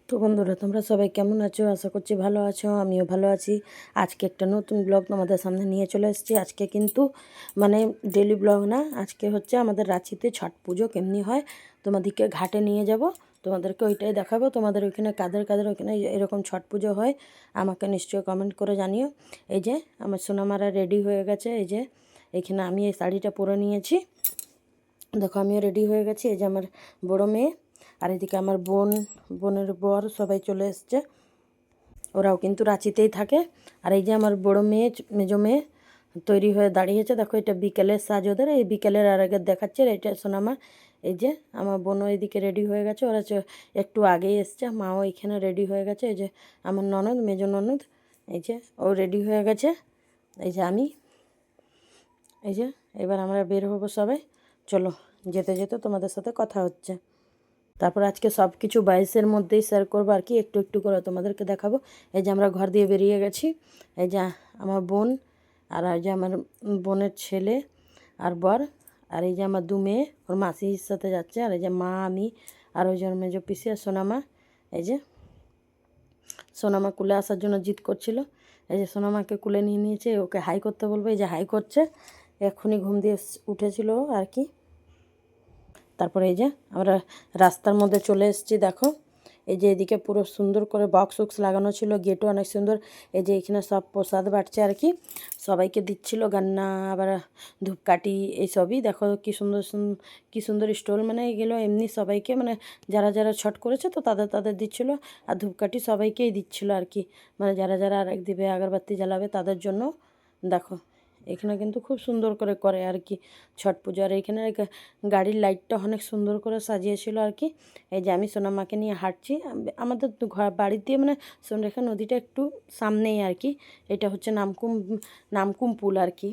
তো বন্ধুরা, তোমরা সবাই কেমন আছো? আশা করছি ভালো আছো, আমিও ভালো আছি। আজকে একটা নতুন ব্লগ তোমাদের সামনে নিয়ে চলে এসেছি। আজকে কিন্তু মানে ডেলি ব্লগ না, আজকে হচ্ছে আমাদের রাঁচিতে ছট পুজো কেমনি হয় তোমাদেরকে ঘাটে নিয়ে যাব, তোমাদেরকে ওইটাই দেখাবো। তোমাদের ওইখানে কাদের কাদের ওইখানে এরকম ছট পুজো হয় আমাকে নিশ্চয়ই কমেন্ট করে জানিও। এই যে আমার সোনামারা রেডি হয়ে গেছে, এই যে এখানে আমি এই শাড়িটা পরে নিয়েছি, দেখো আমিও রেডি হয়ে গেছি। এই যে আমার বড় মেয়ে, আর এদিকে আমার বোনের বর সবাই চলে এসছে, ওরাও কিন্তু রাঁচিতেই থাকে। আর এই যে আমার বড় মেয়ে, মেজো মেয়ে তৈরি হয়ে দাঁড়িয়েছে, দেখো এটা বিকেলের সাজ ওদের, এই বিকেলের আর আগে দেখাচ্ছে এটা সোনামা। এই যে আমার বোনও এদিকে রেডি হয়ে গেছে, ওরা একটু আগেই এসছে, মাও এখানে রেডি হয়ে গেছে। এই যে আমার ননদ, মেজো ননদ, এই যে ও রেডি হয়ে গেছে। এই যে আমি, এই যে এবার আমরা বের হবো সবাই। চলো, যেতে যেতে তোমাদের সাথে কথা হচ্ছে। তারপর আজকে সব কিছু 22-এর মধ্যেই শেয়ার করবো আর কি, একটু একটু করে তোমাদেরকে দেখাবো। এই যে আমরা ঘর দিয়ে বেরিয়ে গেছি, এই যে আমার বোন, আর এই যে আমার বোনের ছেলে আর বর, আর এই যে আমার দু মেয়ে ওর মাসির সাথে যাচ্ছে, আর এই যে মা, আমি, আর ওই যে মেজো পিসি আর সোনামা। এই যে সোনামা কুলে আসার জন্য জিদ করছিল, এই যে সোনামাকে কুলে নিয়ে নিয়েছে, ওকে হাই করতে বলবো, এই যে হাই করছে, এক্ষুনি ঘুম দিয়ে উঠেছিল আর কি। তারপরে এই যে আমরা রাস্তার মধ্যে চলে এসেছি, দেখো এই যে এদিকে পুরো সুন্দর করে বক্স উক্স লাগানো ছিল, গেটও অনেক সুন্দর। এই যে এখানে সব প্রসাদ বাড়ছে আর কি, সবাইকে দিচ্ছিল গান্না, আবার ধূপকাঠি, এইসবই দেখো কি সুন্দর কি সুন্দর স্টল, মানে এগুলো এমনি সবাইকে, মানে যারা যারা ছট করেছে তো তাদের তাদের দিচ্ছিল, আর ধূপকাঠি সবাইকেই দিচ্ছিল আর কি, মানে যারা যারা আর এক দিবে আগরবাতি জ্বালাবে তাদের জন্য। দেখো এখানে কিন্তু খুব সুন্দর করে করে আর কি ছট পুজো। আর এখানে গাড়ির লাইটটা অনেক সুন্দর করে সাজিয়েছিল আর কি। এই যে আমি সোনামাকে নিয়ে হাঁটছি, আমাদের ঘর বাড়ি দিয়ে মানে সোনরেখা নদীটা একটু সামনেই আর কি। এটা হচ্ছে নামকুম পুল আর কি,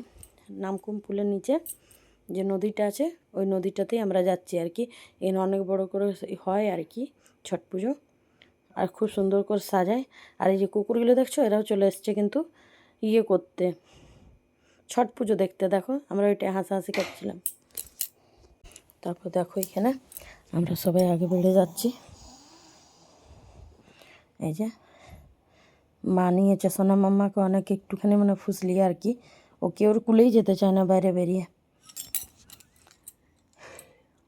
নামকুম পুলের নিচে যে নদীটা আছে ওই নদীটাতেই আমরা যাচ্ছি আর কি। এখানে অনেক বড় করে হয় আর কি ছট পুজো, আর খুব সুন্দর করে সাজায়। আর এই যে কুকুরগুলো দেখছো, এরাও চলে এসছে কিন্তু ইয়ে করতে, ছট পুজো দেখতে। দেখো আমরা ওইটা হাসাহাসি করছিলাম। তারপর দেখো এখানে আমরা সবাই আগে বেড়ে যাচ্ছি, এই যে মা নিয়েছে সোনা মাম্মাকে অনেক একটুখানি মানে ফুসলিয়ে আর কি, ও কেউর কুলেই যেতে চায় না বাইরে বেরিয়ে।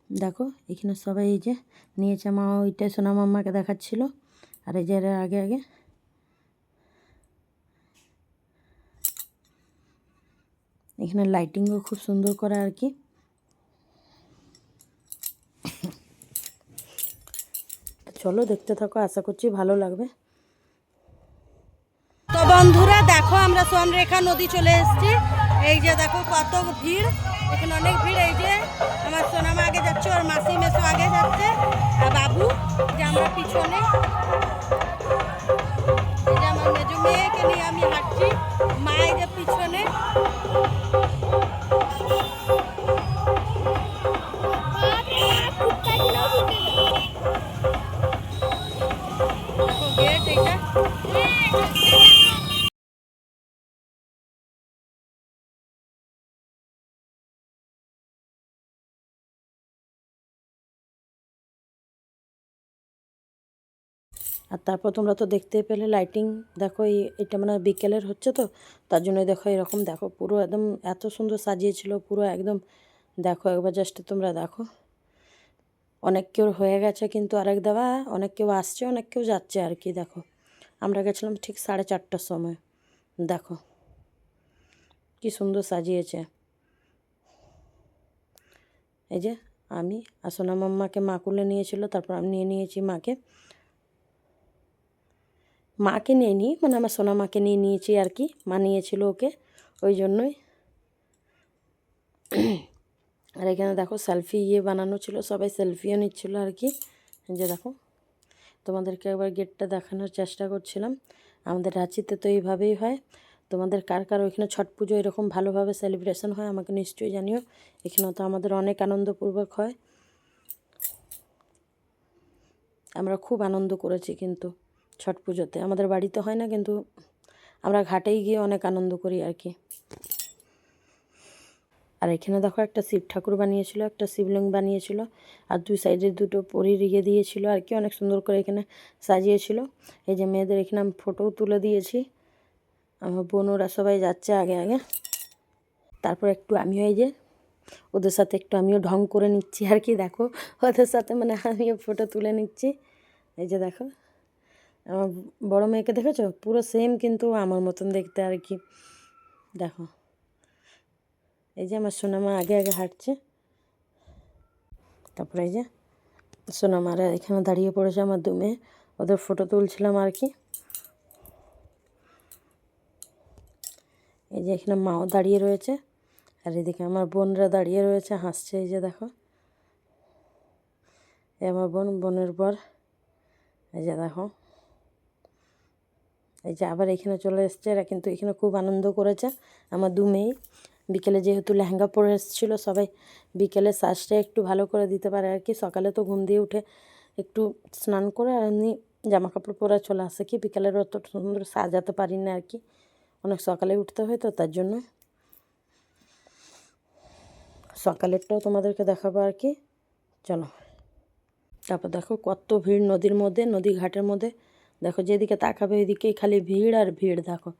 দেখো এখানে সবাই এই যে নিয়েছে, মা ওইটাই সোনা মাম্মাকে দেখাচ্ছিল, আর এই যে আগে আগে এখানে লাইটিংও খুব সুন্দর করে আর কি। চলো দেখতে থাকো, আশা করছি ভালো লাগবে। তো বন্ধুরা দেখো আমরা সোনরেখা নদী চলে এসেছি, এই যে দেখো কত ভিড়, এখানে অনেক ভিড়। এই যে আমার সোনামা আগে যাচ্ছে, ওর মাসি মেসো আগে যাচ্ছে, আর বাবু যে আমরা পিছনে। এই যে আমার মেজো মেয়েকে নিয়ে আমি হাঁটছি, মা এই যে পিছনে। দেখো গেট এইটা। আর তারপর তোমরা তো দেখতেই পেলে লাইটিং, দেখো এটা মানে বিকেলের হচ্ছে তো তার জন্য দেখো এরকম, দেখো পুরো একদম এত সুন্দর সাজিয়েছিল পুরো একদম। দেখো একবার জাস্ট তোমরা দেখো, অনেক কেউ হয়ে গেছে কিন্তু আরেক দেওয়া, অনেক কেউ আসছে, অনেক কেউ যাচ্ছে আর কি। দেখো আমরা গেছিলাম ঠিক 4:30টার সময়, দেখো কি সুন্দর সাজিয়েছে। এই যে আমি আর সোনা মাম্মাকে মা কুলে নিয়েছিল, তারপর আমি নিয়ে নিয়েছি মাকে, মাকে নিয়ে নিই মানে আমার সোনা মাকে নিয়ে নিয়েছি আর কি, মা নিয়েছিল ওকে ওই জন্যই। আর এখানে দেখো সেলফি বানানো ছিল, সবাই সেলফিও নিচ্ছিল আর কি। যে দেখো তোমাদেরকে একবার গেটটা দেখানোর চেষ্টা করছিলাম। আমাদের রাঁচিতে তো এইভাবেই হয়। তোমাদের কার কার ওইখানে ছট পুজো এরকম ভালোভাবে সেলিব্রেশন হয় আমাকে নিশ্চয়ই জানিও। এখানেও তো আমাদের অনেক আনন্দপূর্বক হয়, আমরা খুব আনন্দ করেছি কিন্তু ছট পুজোতে। আমাদের বাড়িতে হয় না কিন্তু আমরা ঘাটেই গিয়ে অনেক আনন্দ করি আর কি। আর এখানে দেখো একটা শিব ঠাকুর বানিয়েছিল, একটা শিবলিঙ্গ বানিয়েছিল, আর দুই সাইডে দুটো পরীর ইয়ে দিয়েছিল আর কি, অনেক সুন্দর করে এখানে সাজিয়েছিল। এই যে মেয়েদের এখানে আমি ফটোও তুলে দিয়েছি, আমার বোনরা সবাই যাচ্ছে আগে আগে। তারপর একটু আমিও এই যে ওদের সাথে একটু আমিও ঢং করে নিচ্ছি আর কি, দেখো ওদের সাথে মানে আমিও ফটো তুলে নিচ্ছি। এই যে দেখো আমার বড় মেয়েকে দেখেছো, পুরো সেম কিন্তু আমার মতন দেখতে আর কি। দেখো এই যে আমার সোনামা আগে আগে হাঁটছে, তারপরে এই যে সোনামারা এখানে দাঁড়িয়ে পড়েছে আমার দু মেয়ে, ওদের ফটো তুলছিলাম আর কি। এই যে এখানে মাও দাঁড়িয়ে রয়েছে, আর এদিকে আমার বোনরা দাঁড়িয়ে রয়েছে হাসছে। এই যে দেখো এই আমার বোনের পর এই যে দেখো, এই যে আবার এখানে চলে এসছে এরা, কিন্তু এখানে খুব আনন্দ করেছে আমার দু মেয়ে। বিকেলে যেহেতু লেহেঙ্গা পরে এসেছিলো সবাই, বিকেলে সাজটা একটু ভালো করে দিতে পারে আর কি। সকালে তো ঘুম দিয়ে উঠে একটু স্নান করে আর এমনি জামা কাপড় পরে চলে আসে, কি বিকালের অত সুন্দর সাজাতে পারি না আর কি, অনেক সকালে উঠতে হয় তো তার জন্য। সকালেরটাও তোমাদেরকে দেখাবো আর কি, চলো। তারপর দেখো কত ভিড় নদীর মধ্যে, নদী ঘাটের মধ্যে, দেখো যেদিকে তাকাবে ওইদিকেই খালি ভিড় আর ভিড়। দেখো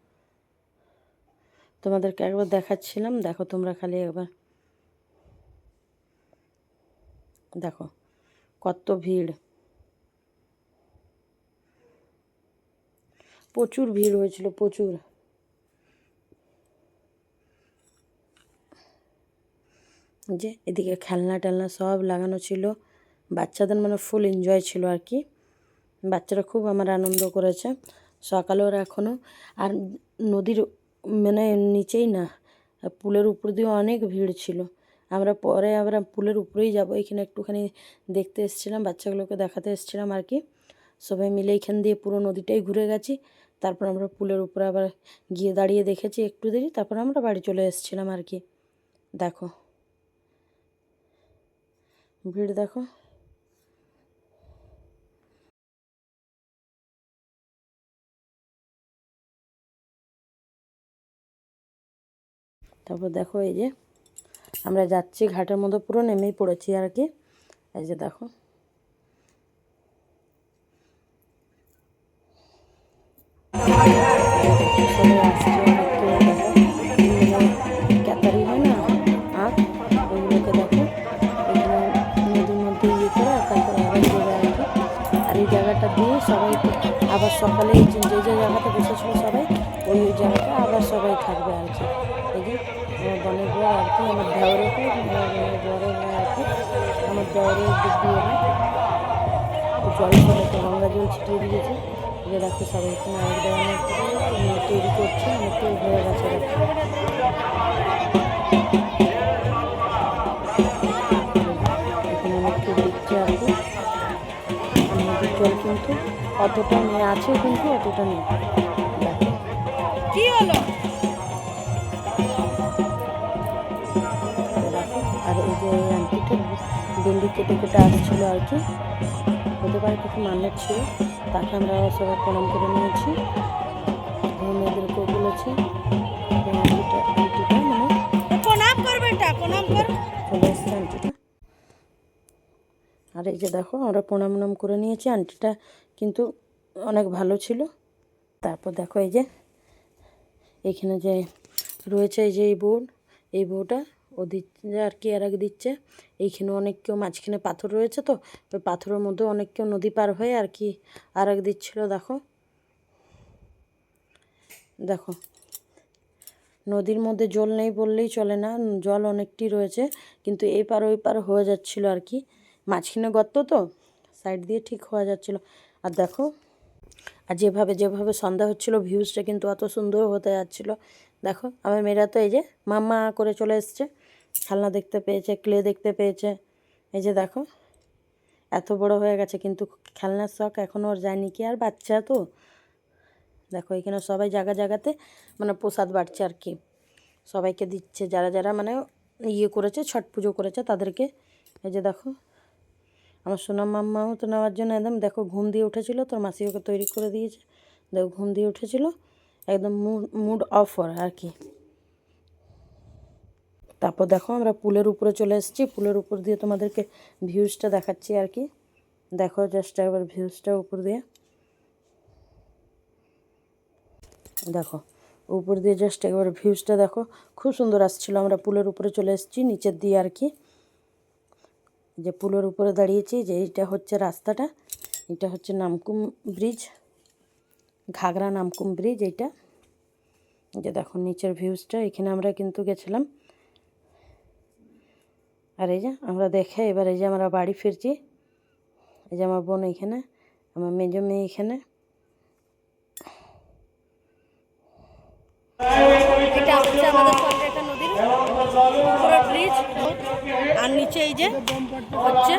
তোমাদেরকে একবার দেখাচ্ছিলাম, দেখো তোমরা খালি একবার দেখো কত ভিড়, প্রচুর ভিড় হয়েছিল প্রচুর। যে এদিকে খেলনা টেলনা সব লাগানো ছিল, বাচ্চাদের মানে ফুল এনজয় ছিল আর কি, বাচ্চারা খুব আমার আনন্দ করেছে। সকালে ওরা এখনও আর নদীর মানে নিচেই না, পুলের উপর দিয়ে অনেক ভিড় ছিল। আমরা পুলের উপরেই যাব, এখানে একটুখানি দেখতে এসেছিলাম, বাচ্চাগুলোকে দেখাতে এসেছিলাম আর কি। সবাই মিলে এখান দিয়ে পুরো নদীটাই ঘুরে গেছি, তারপর আমরা পুলের উপরে আবার গিয়ে দাঁড়িয়ে দেখেছি একটু দেরি, তারপর আমরা বাড়ি চলে এসেছিলাম আর কি। দেখো ভিড় দেখো। তারপর দেখো এই যে আমরা যাচ্ছি ঘাটের মধ্যে, পুরো নেমেই পড়েছি আর কি। এই যে দেখো সবাই আসছে, অনেককে দেখো ক্যাতারি হয় না আখ, ওইগুলোকে দেখো এখানে নদীর মধ্যে ইয়ে করে তারপরে আবার দেবে আর কি। আর এই জায়গাটা দিয়ে সবাই আবার সকালে যে যে জায়গাটা বসেছিল সবাই ওই জায়গাটা আবার সবাই থাকবে আর কি। এই যে আমার বোনের বর আর কি, আমার দেওরের বড় ভাই আর কি, আমার দেওরের দিয়ে জল ফেলেছে, গঙ্গা জল ছিটিয়ে দিয়েছে। যে দেখো সবাই এখানে আরেক ধরনের তৈরি করছে, অনেকটাই হয়ে গেছে দেখো। এখানে অনেককে দেখছে আর কি। নদীর জল কিন্তু অতটা নেই, আছে কিন্তু অতটা নেই। দেখো কি হলো, দেখো আর এই যে আন্টিটা ডেলি কেটে কেটে আসছিল আর কি, হতে পারে কিছু মান্যত ছিল, তাকে আমরা সবাই প্রণাম করে নিয়েছি, মেয়েদেরকেও বলেছি আন্টিটা মানে প্রণাম করবে, প্রণাম কর চলে এসছে আন্টিটা। আর এই যে দেখো আমরা প্রণাম করে নিয়েছি, আন্টিটা কিন্তু অনেক ভালো ছিল। তারপর দেখো এই যে এইখানে যে রয়েছে এই যে এই বউটা ও দিচ্ছে আর কি, আর এক দিচ্ছে। এইখানে অনেক কেউ মাঝখানে পাথর রয়েছে তো, ওই পাথরের মধ্যে অনেক কেউ নদী পার হয়ে আর কি আর এক দিচ্ছিল। দেখো দেখো নদীর মধ্যে জল নেই বললেই চলে না, জল অনেকটি রয়েছে, কিন্তু এই পার ওই পার হয়ে যাচ্ছিলো আর কি, মাঝখানে গর্ত তো সাইড দিয়ে ঠিক হয়ে যাচ্ছিলো। আর দেখো আর যেভাবে যেভাবে সন্ধ্যা হচ্ছিলো ভিউজটা কিন্তু অত সুন্দর হতে যাচ্ছিলো। দেখো আমার মেয়েরা তো এই যে মাম্মা করে চলে এসছে, খেলনা দেখতে পেয়েছে, ক্লে দেখতে পেয়েছে। এই যে দেখো এত বড় হয়ে গেছে কিন্তু খেলনার শখ এখনও ওর যায়নি, কি আর বাচ্চা তো। দেখো এখানে সবাই জায়গাতে মানে প্রসাদ বাড়ছে আর কি, সবাইকে দিচ্ছে যারা যারা মানে ইয়ে করেছে, ছট পুজো করেছে তাদেরকে। এই যে দেখো আমার সোনা মাম্মাও তো নেওয়ার জন্য একদম দেখো ঘুম দিয়ে উঠেছিল, তোর মাসি ওকে তৈরি করে দিয়েছে, দেখো ঘুম দিয়ে উঠেছিল একদম মুড অফ আর কি। তারপর দেখো আমরা পুলের উপরে চলে এসেছি, পুলের উপর দিয়ে তোমাদেরকে ভিউজটা দেখাচ্ছি আর কি। দেখো জাস্ট একবার ভিউজটা উপর দিয়ে দেখো, উপর দিয়ে জাস্ট একবার ভিউজটা দেখো, খুব সুন্দর আসছিলো। আমরা পুলের উপরে চলে এসেছি নিচের দিয়ে আর কি, যে পুলের উপরে দাঁড়িয়েছি, যে এইটা হচ্ছে রাস্তাটা, এটা হচ্ছে নামকুম ব্রিজ, ঘাগরা নামকুম ব্রিজ এইটা। যে দেখো নিচের ভিউজটা, এখানে আমরা কিন্তু গেছিলাম। আর এই যে আমরা দেখে এবার এই যে আমরা বাড়ি ফিরছি। এই যে আমার বোন এইখানে, আমার মেজো মেয়ে এইখানে। এটা হচ্ছে আমাদের সরকার নদীর উপরে ব্রিজ, আর নিচে এই যে হচ্ছে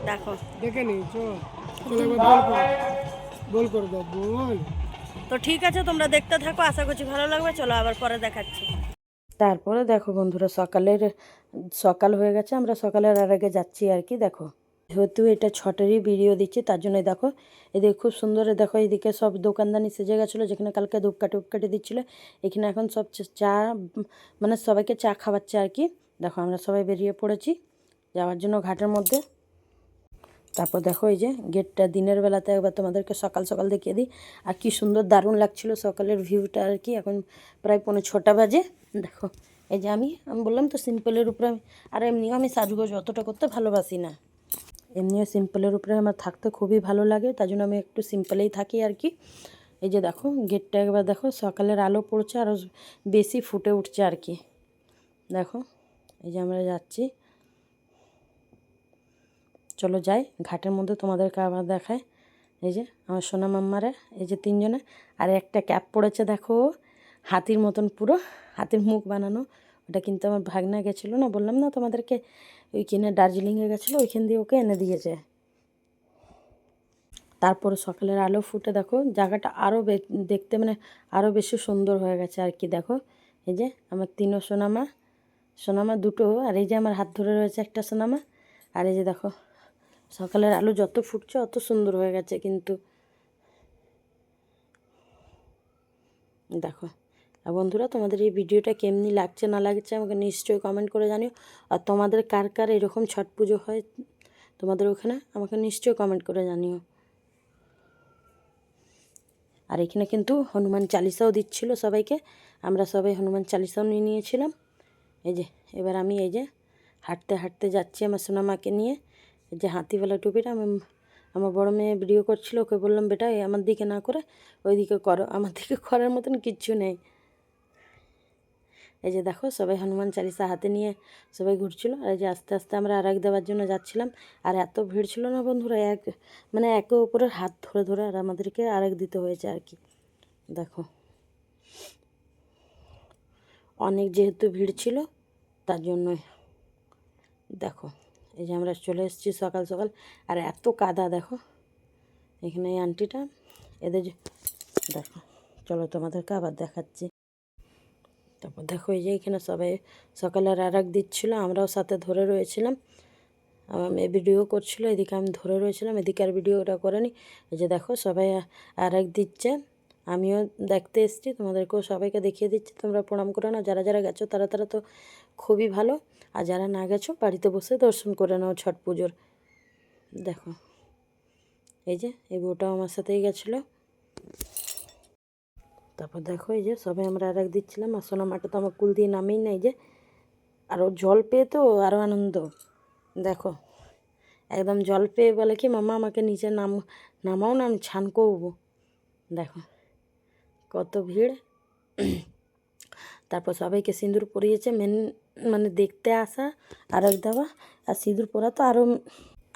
দেখো, দেখে নি বল করে দাও বল। তো ঠিক আছে, তোমরা দেখতে থাকো, আশা করছি ভালো লাগবে। চলো আবার পরে দেখাচ্ছি। তারপরে দেখো বন্ধুরা, সকাল হয়ে গেছে, আমরা সকালের আর আগে যাচ্ছি আর কি। দেখো যেহেতু এটা ছটেরই ভিডিও দিচ্ছি, তার জন্যই দেখো এদিকে খুব সুন্দর, দেখো এদিকে সব দোকানদানি সেজে গেছিলো, যেখানে কালকে ধূপকাঠি দিচ্ছিলো, এখানে এখন সব চা, মানে সবাইকে চা খাওয়াচ্ছে আর কি। দেখো আমরা সবাই বেরিয়ে পড়েছি যাওয়ার জন্য ঘাটের মধ্যে। তারপর দেখো এই যে গেটটা দিনের বেলাতে একবার তোমাদেরকে সকাল সকাল দেখিয়ে দিই, আর কি সুন্দর দারুণ লাগছিল সকালের ভিউটা আর কি। এখন প্রায় 6:45 বাজে। দেখো এই যে আমি বললাম তো সিম্পলের উপরে আর এমনিও আমি সাজগোজ অতটা করতে ভালোবাসি না, এমনিও সিম্পলের উপরে আমার থাকতে খুবই ভালো লাগে, তার জন্য আমি একটু সিম্পলেই থাকি আর কি। এই যে দেখো গেটটা একবার দেখো, সকালের আলো পড়ছে, আরও বেশি ফুটে উঠছে আর কি। দেখো এই যে আমরা যাচ্ছি, চলো যাই ঘাটের মধ্যে, তোমাদেরকে আবার দেখায়। এই যে আমার সোনা মাম্মারা, এই যে 3 জনে, আর একটা ক্যাপ পড়েছে দেখো হাতির মতন, পুরো হাতির মুখ বানানো। ওটা কিন্তু আমার ভাগনা গেছিলো না, বললাম না তোমাদেরকে, ওইখানে দার্জিলিংয়ে গেছিলো, ওইখান দিয়ে ওকে এনে দিয়েছে। তারপরে সকালের আলো ফুটে দেখো জায়গাটা আরও দেখতে মানে আরও বেশি সুন্দর হয়ে গেছে আর কি। দেখো এই যে আমার 3 সোনামা 2, আর এই যে আমার হাত ধরে রয়েছে একটা সোনামা। আর এই যে দেখো সকালের আলো যত ফুটছে অত সুন্দর হয়ে গেছে কিন্তু। দেখো আর বন্ধুরা, তোমাদের এই ভিডিওটা কেমনি লাগছে না লাগছে আমাকে নিশ্চয়ই কমেন্ট করে জানিও। আর তোমাদের কার কার এরকম ছট পুজো হয় তোমাদের ওখানে, আমাকে নিশ্চয়ই কমেন্ট করে জানিও। আর এখানে কিন্তু হনুমান চালিসাও দিচ্ছিল সবাইকে, আমরা সবাই হনুমান চালিসাও নিয়ে নিয়েছিলাম। এই যে এবার আমি এই যে হাঁটতে হাঁটতে যাচ্ছি আমার সোনামাকে নিয়ে। এই যে হাতিওয়ালা টুপিটা আমার বড় মেয়ে ভিডিও করছিল, ওকে বললাম বেটা আমার দিকে না করে ওই দিকে করো, আমার দিকে করার মতন কিচ্ছু নেই। এই যে দেখো সবাই হনুমান চালিসা হাতে নিয়ে সবাই ঘুরছিল। আর এই যে আস্তে আস্তে আমরা আরেক দেওয়ার জন্য যাচ্ছিলাম, আর এত ভিড় ছিল না বন্ধুরা, মানে একে অপরের হাত ধরে ধরে আর আমাদেরকে আরেক দিতে হয়েছে আর কি। দেখো অনেক যেহেতু ভিড় ছিল তার জন্যই। দেখো এই যে আমরা চলে এসেছি সকাল সকাল, আর এত কাদা দেখো এখানে এই আন্টিটা এদের দেখো। চলো তোমাদেরকে আবার দেখাচ্ছি। তারপর দেখো এই যে এখানে সবাই সকালের আরাক দিচ্ছিলো, আমরাও সাথে ধরে রয়েছিলাম। আমার মেয়ে ভিডিও করছিল, এদিকে আমি ধরে রয়েছিলাম, এদিকে আর ভিডিওটা করেনি। এই যে দেখো সবাই আরাক দিচ্ছে, আমিও দেখতে এসেছি, তোমাদেরকেও সবাইকে দেখিয়ে দিচ্ছি। তোমরা প্রণাম করে নাও, যারা যারা গেছো তারা তারা তো খুবই ভালো, আর যারা না গেছো বাড়িতে বসে দর্শন করে নাও ছট পুজোর। দেখো এই যে এই বউটাও আমার সাথেই গেছিলো। তারপর দেখো এই যে সবাই আমরা আরাক দিচ্ছিলাম, আর সোনামাটা তো আমার কুল দিয়ে নামেই নাই, যে আরও জল পেয়ে তো আরও আনন্দ। দেখো একদম জল পেয়ে বলে কি মামা আমাকে নিচে নামাও না, আমি ছান করবো। দেখো কত ভিড়। তারপর সবাইকে সিঁদুর পরিয়েছে, মানে দেখতে আসা আরেক দেওয়া, আর সিঁদুর পরা তো আরও,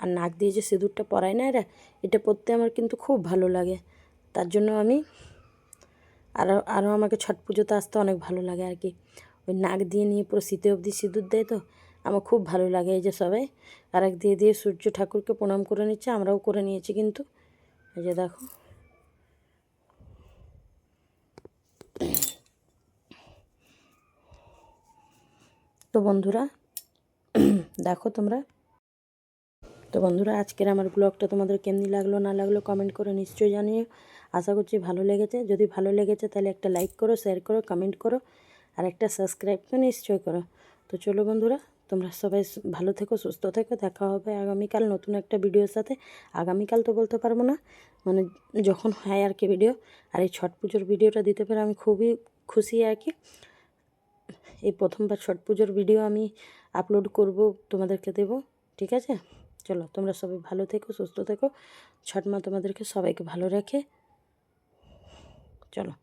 আর নাক দিয়ে যে সিঁদুরটা পরায় না এরা, এটা পরতে আমার কিন্তু খুব ভালো লাগে, তার জন্য আমি আরও আমাকে ছট পুজোতে আসতে অনেক ভালো লাগে আর কি। ওই নাক দিয়ে নিয়ে পুরো শীতে অবধি সিঁদুর দেয় তো আমার খুব ভালো লাগে। এই যে সবাই আরেক দিয়ে দিয়ে সূর্য ঠাকুরকে প্রণাম করে নিচ্ছে, আমরাও করে নিয়েছি কিন্তু। এই যে দেখো তো বন্ধুরা দেখো তোমরা, তো বন্ধুরা আজকের আমার ব্লগটা তোমাদের কেমনি লাগলো না লাগলো কমেন্ট করে নিশ্চয়ই জানিও। আশা করছি ভালো লেগেছে, যদি ভালো লেগেছে তাহলে একটা লাইক করো, শেয়ার করো, কমেন্ট করো, আর একটা সাবস্ক্রাইব তো নিশ্চয়ই করো। তো চলো বন্ধুরা, তোমরা সবাই ভালো থেকো, সুস্থ থেকো। দেখা হবে আগামীকাল নতুন একটা ভিডিওর সাথে। আগামীকাল তো বলতে পারবো না, মানে যখন হয় আর কি ভিডিও। আর এই ছট পুজোর ভিডিওটা দিতে পেরে আমি খুবই খুশি আর কি। এই প্রথমবার ছট পুজোর ভিডিও আমি আপলোড করব, তোমাদেরকে দেব, ঠিক আছে? চলো তোমরা সবাই ভালো থেকো, সুস্থ থেকো। ছট মা তোমাদেরকে সবাইকে ভালো রাখে। চলো,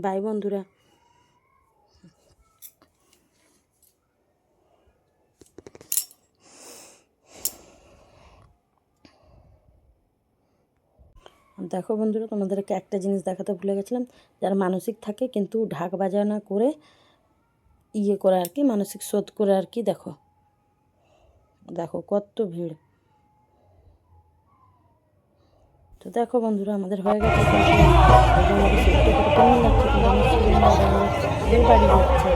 বাই বন্ধুরা। দেখো বন্ধুরা, তোমাদেরকে একটা জিনিস দেখাতে ভুলে গেছিলাম। যারা মানসিক থাকে কিন্তু ঢাক বাজানা করে ইয়ে করে আর কি, মানসিক শোধ করে আর কি। দেখো দেখো কত ভিড়। তো দেখো বন্ধুরা, আমাদের হয়ে গেছে। কেমন লাগছে? বেল বাড়ি যাচ্ছে।